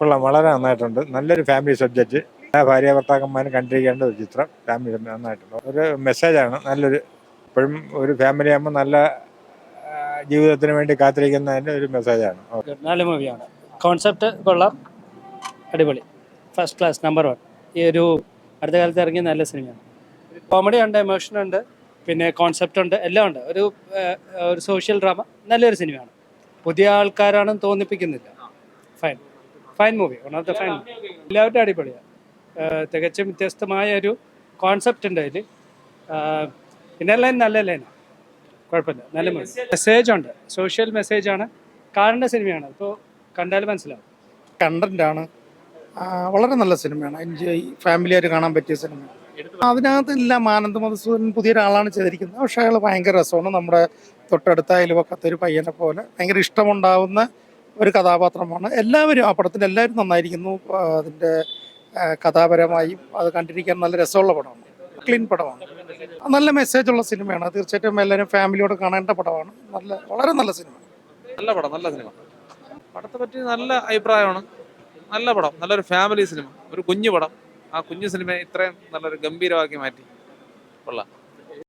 കൊള്ളാം, വളരെ നന്നായിട്ടുണ്ട്. നല്ലൊരു ഫാമിലി സബ്ജക്റ്റ്. ഭാര്യ ഭർത്താക്കന്മാരും കണ്ടിരിക്കേണ്ട ഒരു ചിത്രം. ഫാമിലി നന്നായിട്ടുണ്ട്. ഒരു മെസ്സേജാണ്. നല്ലൊരു ഇപ്പോഴും ഒരു ഫാമിലി ആകുമ്പോൾ നല്ല ജീവിതത്തിന് വേണ്ടി കാത്തിരിക്കുന്നതിൻ്റെ ഒരു മെസ്സേജാണ്. നല്ല മൂവിയാണ്. കോൺസെപ്റ്റ് കൊള്ളാം, അടിപൊളി, ഫസ്റ്റ് ക്ലാസ്, നമ്പർ 1. ഈ ഒരു അടുത്ത കാലത്ത് ഇറങ്ങിയ നല്ല സിനിമയാണ്. കോമഡി ഉണ്ട്, എമോഷൻ ഉണ്ട്, പിന്നെ കോൺസെപ്റ്റ് ഉണ്ട്, എല്ലാം ഉണ്ട്. ഒരു സോഷ്യൽ ഡ്രാമ, നല്ലൊരു സിനിമയാണ്. പുതിയ ആൾക്കാരാണെന്ന് തോന്നിപ്പിക്കുന്നില്ല. Fine movie, one of the fine. എല്ലാവരും അടിപൊളിയാണ്. തികച്ചും വ്യത്യസ്തമായ ഒരു കോൺസെപ്റ്റ് ഉണ്ട് അതിൽ. ഇന്നർ ലൈൻ നല്ല ലൈനാണ്, കുഴപ്പമില്ല, നല്ല മൂവി. മെസ്സേജ് ഉണ്ട്, സോഷ്യൽ മെസ്സേജാണ്. കാണേണ്ട സിനിമയാണ്. ഇപ്പോൾ കണ്ടാൽ മനസ്സിലാവും. കണ്ടന്റാണ്. വളരെ നല്ല സിനിമയാണ്. എൻജോയ് ഫാമിലിയായിട്ട് കാണാൻ പറ്റിയ സിനിമ. അതിനകത്ത് എല്ലാം ആനന്ദ് മധുസൂദൻ പുതിയൊരാളാണ് ചെയ്തിരിക്കുന്നത്. പക്ഷേ അയാൾ ഭയങ്കര രസമാണ്. നമ്മുടെ തൊട്ടടുത്ത അയൽവക്കത്തെ ഒരു പയ്യനെ പോലെ ഭയങ്കര ഇഷ്ടമുണ്ടാവുന്ന ഒരു കഥാപാത്രമാണ്. എല്ലാവരും ആ പടത്തിൽ എല്ലാവരും നന്നായിരിക്കുന്നു. അതിൻ്റെ കഥാപരമായും അത് കണ്ടിരിക്കാൻ നല്ല രസമുള്ള പടമാണ്. ക്ലീൻ പടമാണ്. നല്ല മെസ്സേജുള്ള സിനിമയാണ്. തീർച്ചയായിട്ടും എല്ലാവരും ഫാമിലിയോട് കാണേണ്ട പടമാണ്. വളരെ നല്ല സിനിമ. നല്ല പടം, നല്ല സിനിമ. പടത്തെ പറ്റി നല്ല അഭിപ്രായമാണ്. നല്ല പടം, നല്ലൊരു ഫാമിലി സിനിമ, ഒരു കുഞ്ഞു പടം. ആ കുഞ്ഞു സിനിമയെ ഇത്രയും നല്ലൊരു ഗംഭീരമാക്കി മാറ്റി. കൊള്ളാം.